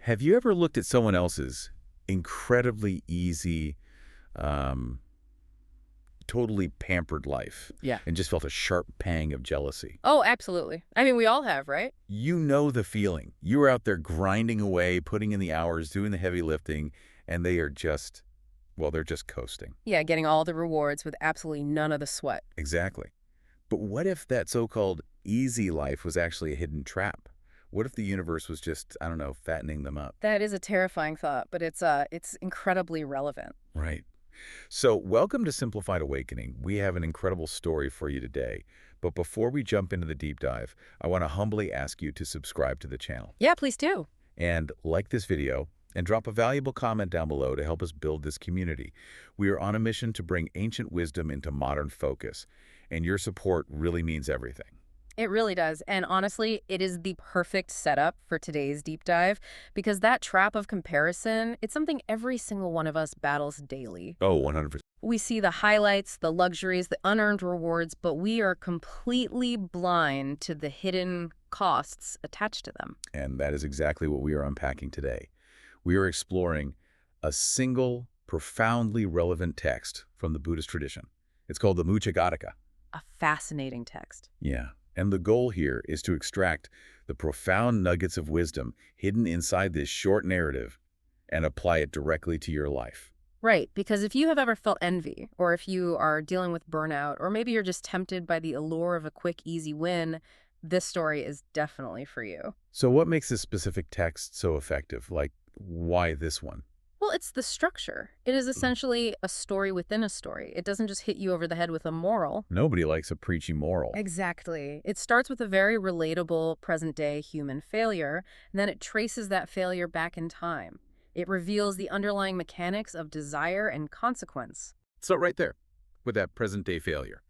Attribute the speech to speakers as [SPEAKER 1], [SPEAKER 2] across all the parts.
[SPEAKER 1] Have you ever looked at someone else's incredibly easy, um, totally pampered life
[SPEAKER 2] Yeah.
[SPEAKER 1] and just felt a sharp pang of jealousy?
[SPEAKER 2] Oh, absolutely. I mean, we all have, right?
[SPEAKER 1] You know the feeling. You're out there grinding away, putting in the hours, doing the heavy lifting, and they are just, well, they're just coasting.
[SPEAKER 2] Yeah, getting all the rewards with absolutely none of the sweat.
[SPEAKER 1] Exactly. But what if that so-called easy life was actually a hidden trap? What if the universe was just, I don't know, fattening them up?
[SPEAKER 2] That is a terrifying thought, but it's incredibly relevant.
[SPEAKER 1] Right. So, welcome to Simplified Awakening. We have an incredible story for you today. But before we jump into the deep dive, I want to humbly ask you to subscribe to the channel
[SPEAKER 2] Yeah, please do.
[SPEAKER 1] and like this video and drop a valuable comment down below to help us build this community. We are on a mission to bring ancient wisdom into modern focus, and your support really means everything.
[SPEAKER 2] It really does. And honestly, it is the perfect setup for today's deep dive because that trap of comparison, it's something every single one of us battles daily.
[SPEAKER 1] Oh, 100%.
[SPEAKER 2] We see the highlights, the luxuries, the unearned rewards, but we are completely blind to the hidden costs attached to them.
[SPEAKER 1] And that is exactly what we are unpacking today. We are exploring a single, profoundly relevant text from the Buddhist tradition. It's called the Mutika.
[SPEAKER 2] A fascinating text.
[SPEAKER 1] Yeah. And the goal here is to extract the profound nuggets of wisdom hidden inside this short narrative and apply it directly to your life.
[SPEAKER 2] Right, because if you have ever felt envy, or if you are dealing with burnout, or maybe you're just tempted by the allure of a quick, easy win, this story is definitely for you.
[SPEAKER 1] So what makes this specific text so effective? Like, why this one?
[SPEAKER 2] Well, it's the structure. It is essentially a story within a story. It doesn't just hit you over the head with a moral.
[SPEAKER 1] Nobody likes a preachy moral.
[SPEAKER 2] Exactly. It starts with a very relatable present-day human failure, and then it traces that failure back in time. It reveals the underlying mechanics of desire and consequence.
[SPEAKER 1] So right there, with that present-day failure.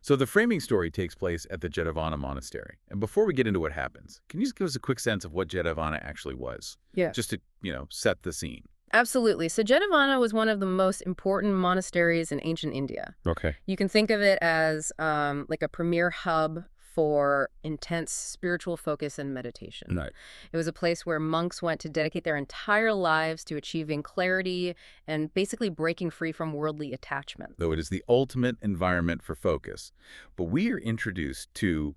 [SPEAKER 1] So the framing story takes place at the Jetavana monastery. And before we get into what happens, can you just give us a quick sense of what Jetavana actually was?
[SPEAKER 2] Yeah.
[SPEAKER 1] Just to, set the scene.
[SPEAKER 2] Absolutely. So Jetavana was one of the most important monasteries in ancient India.
[SPEAKER 1] Okay.
[SPEAKER 2] You can think of it as like a premier hub for intense spiritual focus and meditation.
[SPEAKER 1] Right.
[SPEAKER 2] It was a place where monks went to dedicate their entire lives to achieving clarity and basically breaking free from worldly attachment.
[SPEAKER 1] Though it is the ultimate environment for focus. But we are introduced to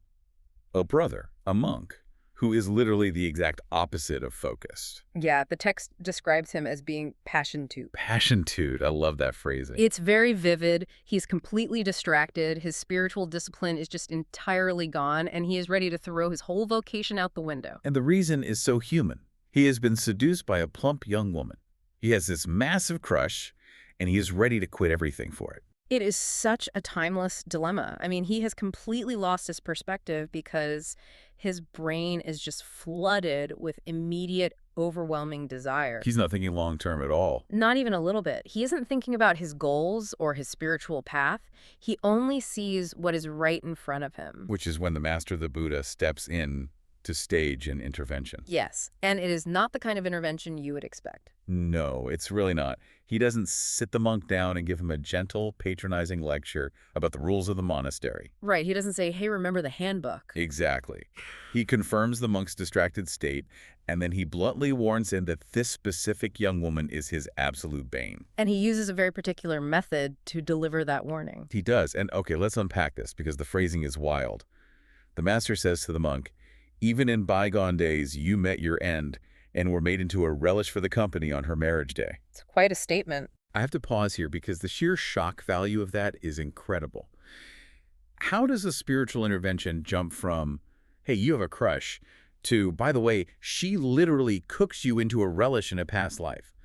[SPEAKER 1] a brother, a monk, who is literally the exact opposite of focused.
[SPEAKER 2] Yeah, the text describes him as being passionate.
[SPEAKER 1] Passiontude. I love that phrasing.
[SPEAKER 2] It's very vivid. He's completely distracted. His spiritual discipline is just entirely gone, and he is ready to throw his whole vocation out the window.
[SPEAKER 1] And the reason is so human. He has been seduced by a plump young woman. He has this massive crush, and he is ready to quit everything for it.
[SPEAKER 2] It is such a timeless dilemma. I mean, he has completely lost his perspective because his brain is just flooded with immediate, overwhelming desire.
[SPEAKER 1] He's not thinking long-term at all.
[SPEAKER 2] Not even a little bit. He isn't thinking about his goals or his spiritual path. He only sees what is right in front of him.
[SPEAKER 1] Which is when the master, the Buddha, steps in to stage an intervention.
[SPEAKER 2] Yes, and it is not the kind of intervention you would expect.
[SPEAKER 1] No, it's really not. He doesn't sit the monk down and give him a gentle, patronizing lecture about the rules of the monastery.
[SPEAKER 2] Right, he doesn't say, hey, remember the handbook.
[SPEAKER 1] Exactly. He confirms the monk's distracted state, and then he bluntly warns him that this specific young woman is his absolute bane.
[SPEAKER 2] And he uses a very particular method to deliver that warning.
[SPEAKER 1] He does. And okay, let's unpack this because the phrasing is wild. The master says to the monk, "Even in bygone days, you met your end and were made into a relish for the company on her marriage day."
[SPEAKER 2] It's quite a statement.
[SPEAKER 1] I have to pause here because the sheer shock value of that is incredible. How does a spiritual intervention jump from, hey, you have a crush, to, by the way, she literally cooks you into a relish in a past life?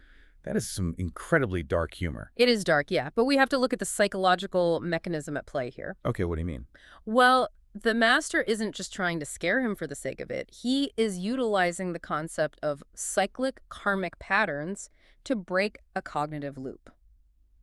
[SPEAKER 1] That is some incredibly dark humor.
[SPEAKER 2] It is dark, yeah, but we have to look at the psychological mechanism at play here.
[SPEAKER 1] Okay, what do you mean?
[SPEAKER 2] Well, the master isn't just trying to scare him for the sake of it. He is utilizing the concept of cyclic karmic patterns to break a cognitive loop.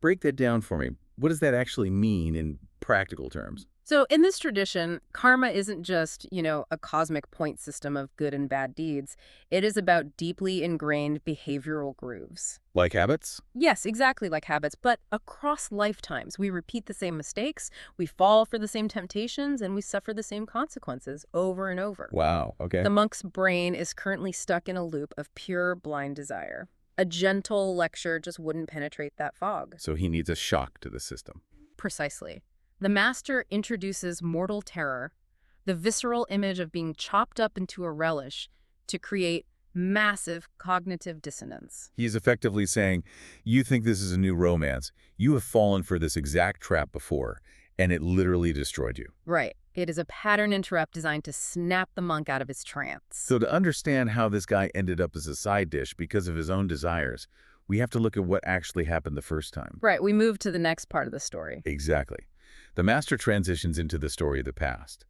[SPEAKER 1] Break that down for me. What does that actually mean in practical terms?
[SPEAKER 2] So in this tradition, karma isn't just, a cosmic point system of good and bad deeds. It is about deeply ingrained behavioral grooves.
[SPEAKER 1] Like habits?
[SPEAKER 2] Yes, exactly like habits, but across lifetimes. We repeat the same mistakes, we fall for the same temptations, and we suffer the same consequences over and over.
[SPEAKER 1] Wow, okay.
[SPEAKER 2] The monk's brain is currently stuck in a loop of pure blind desire. A gentle lecture just wouldn't penetrate that fog.
[SPEAKER 1] So he needs a shock to the system.
[SPEAKER 2] Precisely. The master introduces mortal terror, the visceral image of being chopped up into a relish, to create massive cognitive dissonance.
[SPEAKER 1] He's effectively saying, you think this is a new romance. You have fallen for this exact trap before, and it literally destroyed you.
[SPEAKER 2] Right. It is a pattern interrupt designed to snap the monk out of his trance.
[SPEAKER 1] So to understand how this guy ended up as a side dish because of his own desires, we have to look at what actually happened the first time.
[SPEAKER 2] Right. We move to the next part of the story.
[SPEAKER 1] Exactly. The master transitions into the story of the past.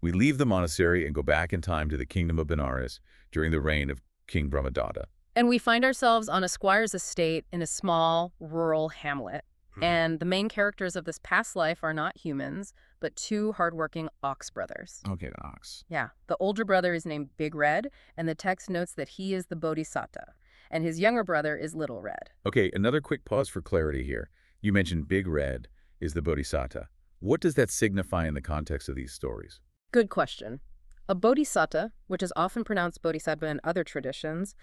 [SPEAKER 1] We leave the monastery and go back in time to the kingdom of Benares during the reign of King Brahmadatta.
[SPEAKER 2] And we find ourselves on a squire's estate in a small, rural hamlet. And the main characters of this past life are not humans, but two hardworking ox brothers.
[SPEAKER 1] Okay, the ox.
[SPEAKER 2] Yeah. The older brother is named Big Red, and the text notes that he is the Bodhisattva, and his younger brother is Little Red.
[SPEAKER 1] Okay, another quick pause for clarity here. You mentioned Big Red is the Bodhisattva. What does that signify in the context of these stories?
[SPEAKER 2] Good question. A bodhisattva, which is often pronounced bodhisattva in other traditions,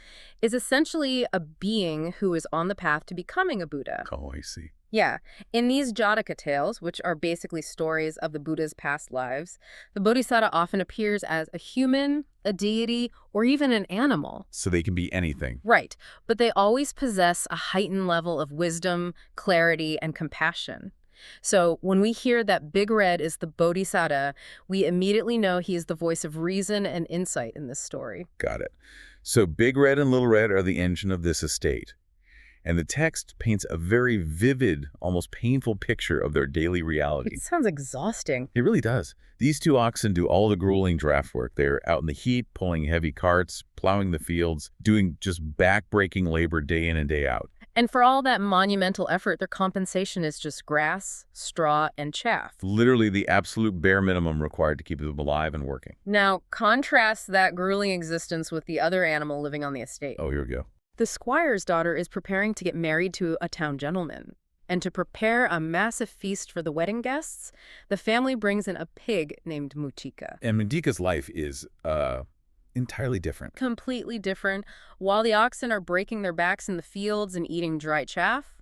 [SPEAKER 2] is essentially a being who is on the path to becoming a Buddha.
[SPEAKER 1] Oh, I see.
[SPEAKER 2] Yeah. In these Jataka tales, which are basically stories of the Buddha's past lives, the bodhisattva often appears as a human, a deity, or even an animal.
[SPEAKER 1] So they can be anything.
[SPEAKER 2] Right. But they always possess a heightened level of wisdom, clarity, and compassion. So when we hear that Big Red is the Bodhisattva, we immediately know he is the voice of reason and insight in this story.
[SPEAKER 1] Got it. So Big Red and Little Red are the engine of this estate. And the text paints a very vivid, almost painful picture of their daily reality.
[SPEAKER 2] It sounds exhausting.
[SPEAKER 1] It really does. These two oxen do all the grueling draft work. They're out in the heat, pulling heavy carts, plowing the fields, doing just back-breaking labor day in and day out.
[SPEAKER 2] And for all that monumental effort, their compensation is just grass, straw, and chaff.
[SPEAKER 1] Literally the absolute bare minimum required to keep them alive and working.
[SPEAKER 2] Now, contrast that grueling existence with the other animal living on the estate.
[SPEAKER 1] Oh, here we go.
[SPEAKER 2] The squire's daughter is preparing to get married to a town gentleman. And to prepare a massive feast for the wedding guests, the family brings in a pig named Mutika.
[SPEAKER 1] And Mutika's life is entirely different.
[SPEAKER 2] Completely different. While the oxen are breaking their backs in the fields and eating dry chaff,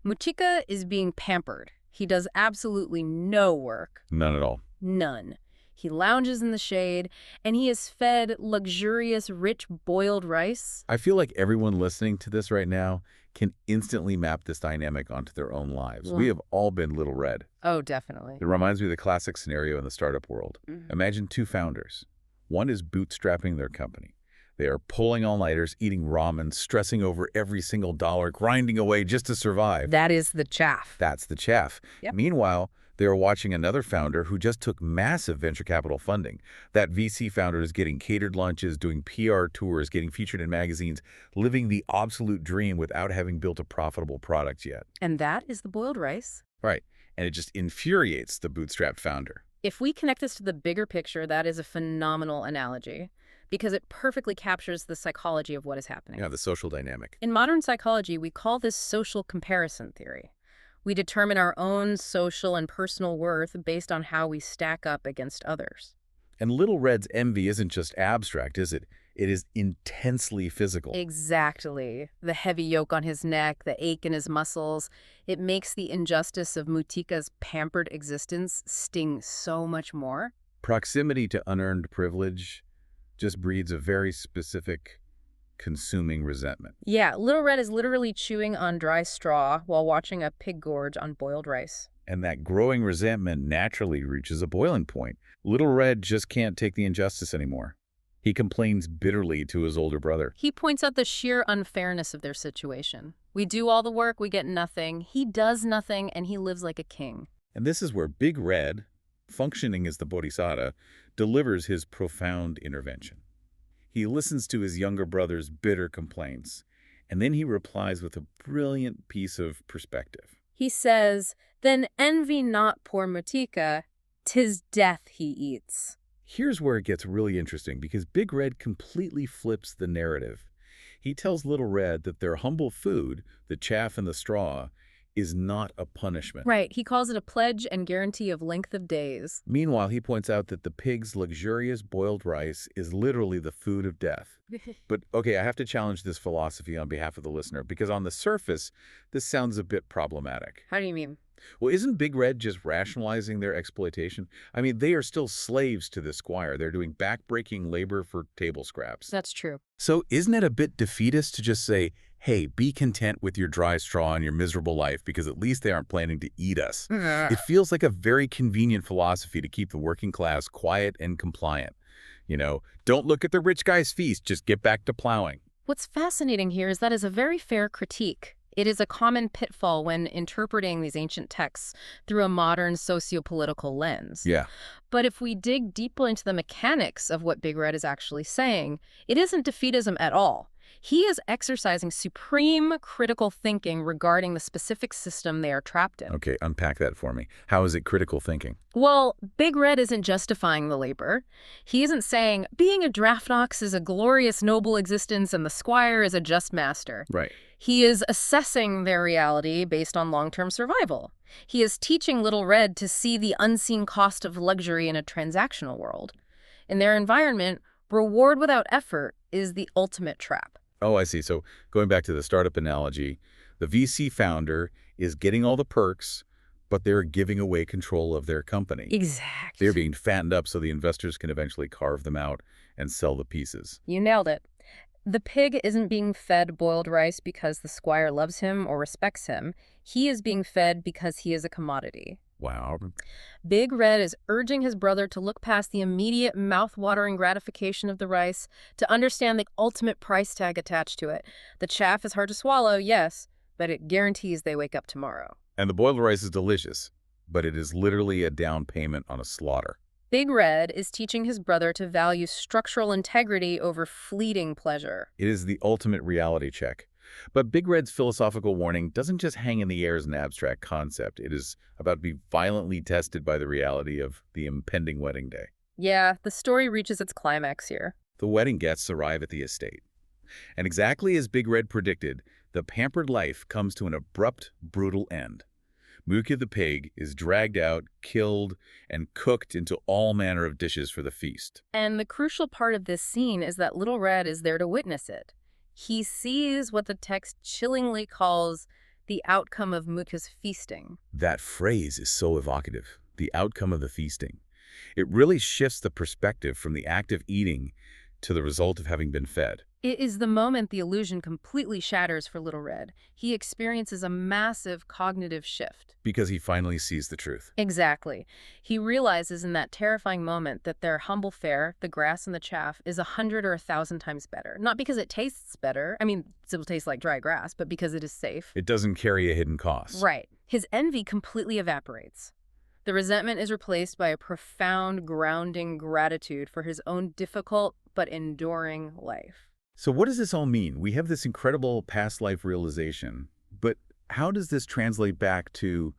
[SPEAKER 2] Mutika is being pampered. He does absolutely no work.
[SPEAKER 1] None at all.
[SPEAKER 2] None. He lounges in the shade, and he is fed luxurious, rich boiled rice.
[SPEAKER 1] I feel like everyone listening to this right now can instantly map this dynamic onto their own lives. We have all been Little Red.
[SPEAKER 2] Oh, definitely.
[SPEAKER 1] It reminds me of the classic scenario in the startup world. Imagine two founders. One is bootstrapping their company. They are pulling all-nighters, eating ramen, stressing over every single dollar, grinding away just to survive.
[SPEAKER 2] That is the chaff.
[SPEAKER 1] That's the chaff.
[SPEAKER 2] Yep.
[SPEAKER 1] Meanwhile, they are watching another founder who just took massive venture capital funding. That VC founder is getting catered lunches, doing PR tours, getting featured in magazines, living the absolute dream without having built a profitable product yet.
[SPEAKER 2] And that is the boiled rice.
[SPEAKER 1] Right. And it just infuriates the bootstrapped founder.
[SPEAKER 2] If we connect this to the bigger picture, that is a phenomenal analogy because it perfectly captures the psychology of what is happening.
[SPEAKER 1] Yeah, the social dynamic.
[SPEAKER 2] In modern psychology, we call this social comparison theory. We determine our own social and personal worth based on how we stack up against others.
[SPEAKER 1] And Little Red's envy isn't just abstract, is it? It is intensely physical.
[SPEAKER 2] Exactly. The heavy yoke on his neck, the ache in his muscles, it makes the injustice of Mutika's pampered existence sting so much more.
[SPEAKER 1] Proximity to unearned privilege just breeds a very specific consuming resentment.
[SPEAKER 2] Yeah, Little Red is literally chewing on dry straw while watching a pig gorge on boiled rice.
[SPEAKER 1] And that growing resentment naturally reaches a boiling point. Little Red just can't take the injustice anymore. He complains bitterly to his older brother.
[SPEAKER 2] He points out the sheer unfairness of their situation. We do all the work, we get nothing. He does nothing, and he lives like a king.
[SPEAKER 1] And this is where Big Red, functioning as the Bodhisattva, delivers his profound intervention. He listens to his younger brother's bitter complaints, and then he replies with a brilliant piece of perspective.
[SPEAKER 2] He says, "Then envy not poor Mutika. 'Tis death he eats.
[SPEAKER 1] Here's where it gets really interesting, because Big Red completely flips the narrative. He tells Little Red that their humble food, the chaff and the straw, is not a punishment.
[SPEAKER 2] Right, he calls it a pledge and guarantee of length of days.
[SPEAKER 1] Meanwhile, he points out that the pig's luxurious boiled rice is literally the food of death. But, okay, I have to challenge this philosophy on behalf of the listener, because on the surface, this sounds a bit problematic.
[SPEAKER 2] How do you mean?
[SPEAKER 1] Well, isn't Big Red just rationalizing their exploitation? I mean, they are still slaves to the squire. They're doing back-breaking labor for table scraps.
[SPEAKER 2] That's true.
[SPEAKER 1] So isn't it a bit defeatist to just say, hey, be content with your dry straw and your miserable life, because at least they aren't planning to eat us? It feels like a very convenient philosophy to keep the working class quiet and compliant. You know, don't look at the rich guy's feast, just get back to plowing.
[SPEAKER 2] What's fascinating here is that is a very fair critique. It is a common pitfall when interpreting these ancient texts through a modern socio-political lens.
[SPEAKER 1] Yeah.
[SPEAKER 2] But if we dig deeper into the mechanics of what Big Red is actually saying, it isn't defeatism at all. He is exercising supreme critical thinking regarding the specific system they are trapped in.
[SPEAKER 1] Okay, unpack that for me. How is it critical thinking?
[SPEAKER 2] Well, Big Red isn't justifying the labor. He isn't saying, being a draft ox is a glorious noble existence and the squire is a just master.
[SPEAKER 1] Right.
[SPEAKER 2] He is assessing their reality based on long-term survival. He is teaching Little Red to see the unseen cost of luxury in a transactional world. In their environment, reward without effort is the ultimate trap.
[SPEAKER 1] Oh, I see. So going back to the startup analogy, the VC founder is getting all the perks, but they're giving away control of their company.
[SPEAKER 2] Exactly.
[SPEAKER 1] They're being fattened up so the investors can eventually carve them out and sell the pieces.
[SPEAKER 2] You nailed it. The pig isn't being fed boiled rice because the squire loves him or respects him. He is being fed because he is a commodity.
[SPEAKER 1] Wow.
[SPEAKER 2] Big Red is urging his brother to look past the immediate mouth-watering gratification of the rice, to understand the ultimate price tag attached to it. The chaff is hard to swallow, yes, but it guarantees they wake up tomorrow.
[SPEAKER 1] And the boiled rice is delicious, but it is literally a down payment on a slaughter.
[SPEAKER 2] Big Red is teaching his brother to value structural integrity over fleeting pleasure.
[SPEAKER 1] It is the ultimate reality check. But Big Red's philosophical warning doesn't just hang in the air as an abstract concept. It is about to be violently tested by the reality of the impending wedding day.
[SPEAKER 2] Yeah, the story reaches its climax here.
[SPEAKER 1] The wedding guests arrive at the estate. And exactly as Big Red predicted, the pampered life comes to an abrupt, brutal end. Mutika the pig is dragged out, killed, and cooked into all manner of dishes for the feast.
[SPEAKER 2] And the crucial part of this scene is that Little Red is there to witness it. He sees what the text chillingly calls the outcome of Mutika's feasting.
[SPEAKER 1] That phrase is so evocative, the outcome of the feasting. It really shifts the perspective from the act of eating to the result of having been fed.
[SPEAKER 2] It is the moment the illusion completely shatters for Little Red. He experiences a massive cognitive shift.
[SPEAKER 1] Because he finally sees the truth.
[SPEAKER 2] Exactly. He realizes in that terrifying moment that their humble fare, the grass and the chaff, is 100 or 1,000 times better. Not because it tastes better. I mean, it still tastes like dry grass, but because it is safe.
[SPEAKER 1] It doesn't carry a hidden cost.
[SPEAKER 2] Right. His envy completely evaporates. The resentment is replaced by a profound, grounding gratitude for his own difficult but enduring life.
[SPEAKER 1] So what does this all mean? We have this incredible past life realization, but how does this translate back to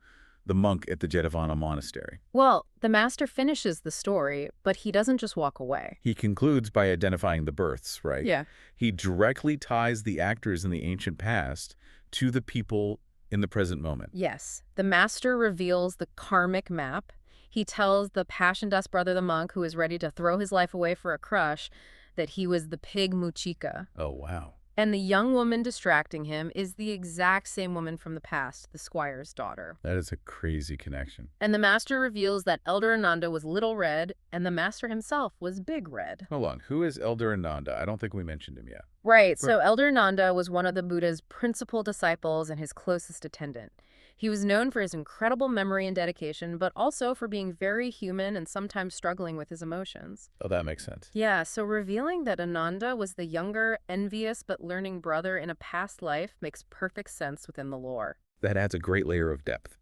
[SPEAKER 1] the monk at the Jetavana monastery?
[SPEAKER 2] Well, the master finishes the story, but he doesn't just walk away.
[SPEAKER 1] He concludes by identifying the births, right?
[SPEAKER 2] Yeah.
[SPEAKER 1] He directly ties the actors in the ancient past to the people in the present moment.
[SPEAKER 2] Yes. The master reveals the karmic map. He tells the passion-dust brother, the monk, who is ready to throw his life away for a crush, that he was the pig Mutika.
[SPEAKER 1] Oh, wow.
[SPEAKER 2] And the young woman distracting him is the exact same woman from the past, the squire's daughter.
[SPEAKER 1] That is a crazy connection.
[SPEAKER 2] And the master reveals that Elder Ananda was Little Red, and the master himself was Big Red.
[SPEAKER 1] Hold on. Who is Elder Ananda? I don't think we mentioned him yet.
[SPEAKER 2] Right. So Elder Ananda was one of the Buddha's principal disciples and his closest attendant. He was known for his incredible memory and dedication, but also for being very human and sometimes struggling with his emotions.
[SPEAKER 1] Oh, that makes sense.
[SPEAKER 2] Yeah, so revealing that Ananda was the younger, envious, but learning brother in a past life makes perfect sense within the lore.
[SPEAKER 1] That adds a great layer of depth.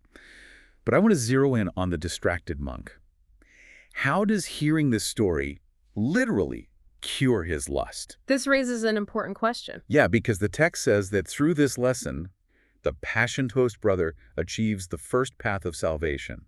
[SPEAKER 1] But I want to zero in on the distracted monk. How does hearing this story literally cure his lust?
[SPEAKER 2] This raises an important question.
[SPEAKER 1] Yeah, because the text says that through this lesson, the passion-toast brother achieves the first path of salvation.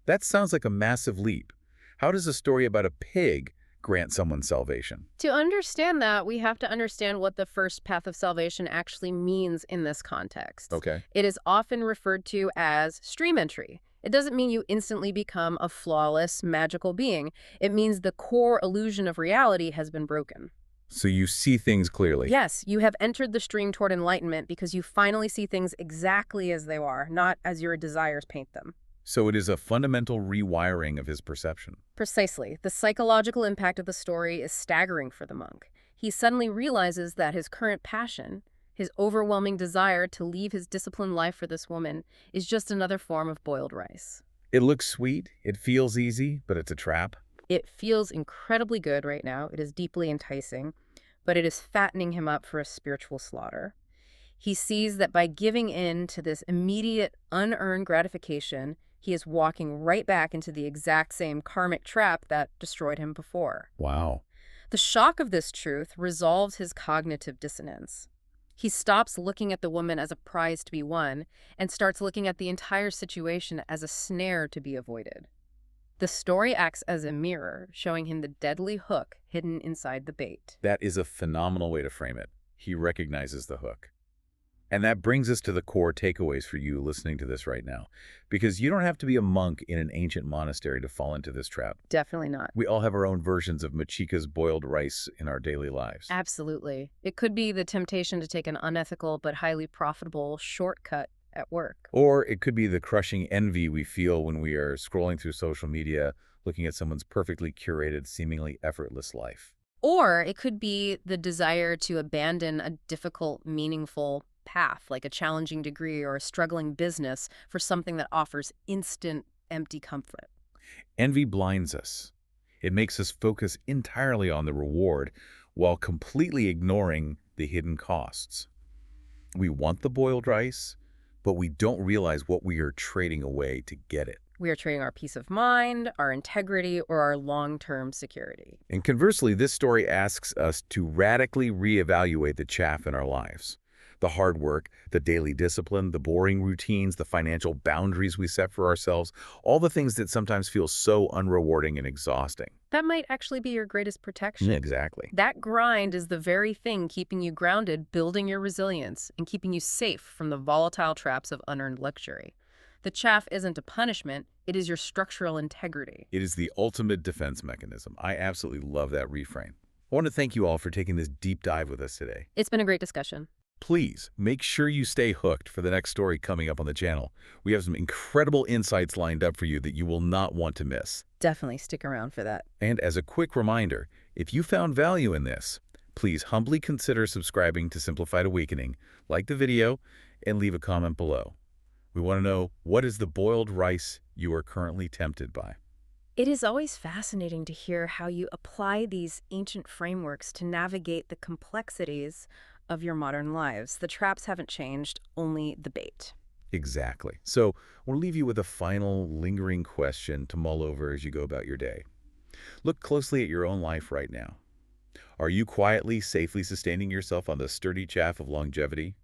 [SPEAKER 1] That sounds like a massive leap. How does a story about a pig grant someone salvation?
[SPEAKER 2] To understand that, we have to understand what the first path of salvation actually means in this context.
[SPEAKER 1] Okay.
[SPEAKER 2] It is often referred to as stream entry. It doesn't mean you instantly become a flawless, magical being. It means the core illusion of reality has been broken.
[SPEAKER 1] So you see things clearly.
[SPEAKER 2] Yes, you have entered the stream toward enlightenment because you finally see things exactly as they are, not as your desires paint them.
[SPEAKER 1] So it is a fundamental rewiring of his perception.
[SPEAKER 2] Precisely. The psychological impact of the story is staggering for the monk. He suddenly realizes that his current passion, his overwhelming desire to leave his disciplined life for this woman, is just another form of boiled rice.
[SPEAKER 1] It looks sweet, it feels easy, but it's a trap.
[SPEAKER 2] It feels incredibly good right now. It is deeply enticing, but it is fattening him up for a spiritual slaughter. He sees that by giving in to this immediate, unearned gratification, he is walking right back into the exact same karmic trap that destroyed him before.
[SPEAKER 1] Wow.
[SPEAKER 2] The shock of this truth resolves his cognitive dissonance. He stops looking at the woman as a prize to be won and starts looking at the entire situation as a snare to be avoided. The story acts as a mirror, showing him the deadly hook hidden inside the bait.
[SPEAKER 1] That is a phenomenal way to frame it. He recognizes the hook. And that brings us to the core takeaways for you listening to this right now. Because you don't have to be a monk in an ancient monastery to fall into this trap.
[SPEAKER 2] Definitely not.
[SPEAKER 1] We all have our own versions of Mutika's boiled rice in our daily lives.
[SPEAKER 2] Absolutely. It could be the temptation to take an unethical but highly profitable shortcut at work.
[SPEAKER 1] Or it could be the crushing envy we feel when we are scrolling through social media, looking at someone's perfectly curated, seemingly effortless life.
[SPEAKER 2] Or it could be the desire to abandon a difficult, meaningful path, like a challenging degree or a struggling business, for something that offers instant, empty comfort.
[SPEAKER 1] Envy blinds us. It makes us focus entirely on the reward while completely ignoring the hidden costs. We want the boiled rice, but we don't realize what we are trading away to get it.
[SPEAKER 2] We are trading our peace of mind, our integrity, or our long-term security.
[SPEAKER 1] And conversely, this story asks us to radically reevaluate the chaff in our lives. The hard work, the daily discipline, the boring routines, the financial boundaries we set for ourselves, all the things that sometimes feel so unrewarding and exhausting.
[SPEAKER 2] That might actually be your greatest protection.
[SPEAKER 1] Exactly.
[SPEAKER 2] That grind is the very thing keeping you grounded, building your resilience, and keeping you safe from the volatile traps of unearned luxury. The chaff isn't a punishment, it is your structural integrity.
[SPEAKER 1] It is the ultimate defense mechanism. I absolutely love that reframe. I want to thank you all for taking this deep dive with us today.
[SPEAKER 2] It's been a great discussion.
[SPEAKER 1] Please make sure you stay hooked for the next story coming up on the channel. We have some incredible insights lined up for you that you will not want to miss.
[SPEAKER 2] Definitely stick around for that.
[SPEAKER 1] And as a quick reminder, if you found value in this, please humbly consider subscribing to Simplified Awakening, like the video, and leave a comment below. We want to know, what is the boiled rice you are currently tempted by?
[SPEAKER 2] It is always fascinating to hear how you apply these ancient frameworks to navigate the complexities of your modern lives. The traps haven't changed, only the bait.
[SPEAKER 1] Exactly. So we'll leave you with a final lingering question to mull over as you go about your day. Look closely at your own life right now. Are you quietly, safely sustaining yourself on the sturdy chaff of longevity?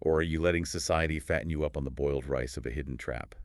[SPEAKER 1] Or are you letting society fatten you up on the boiled rice of a hidden trap?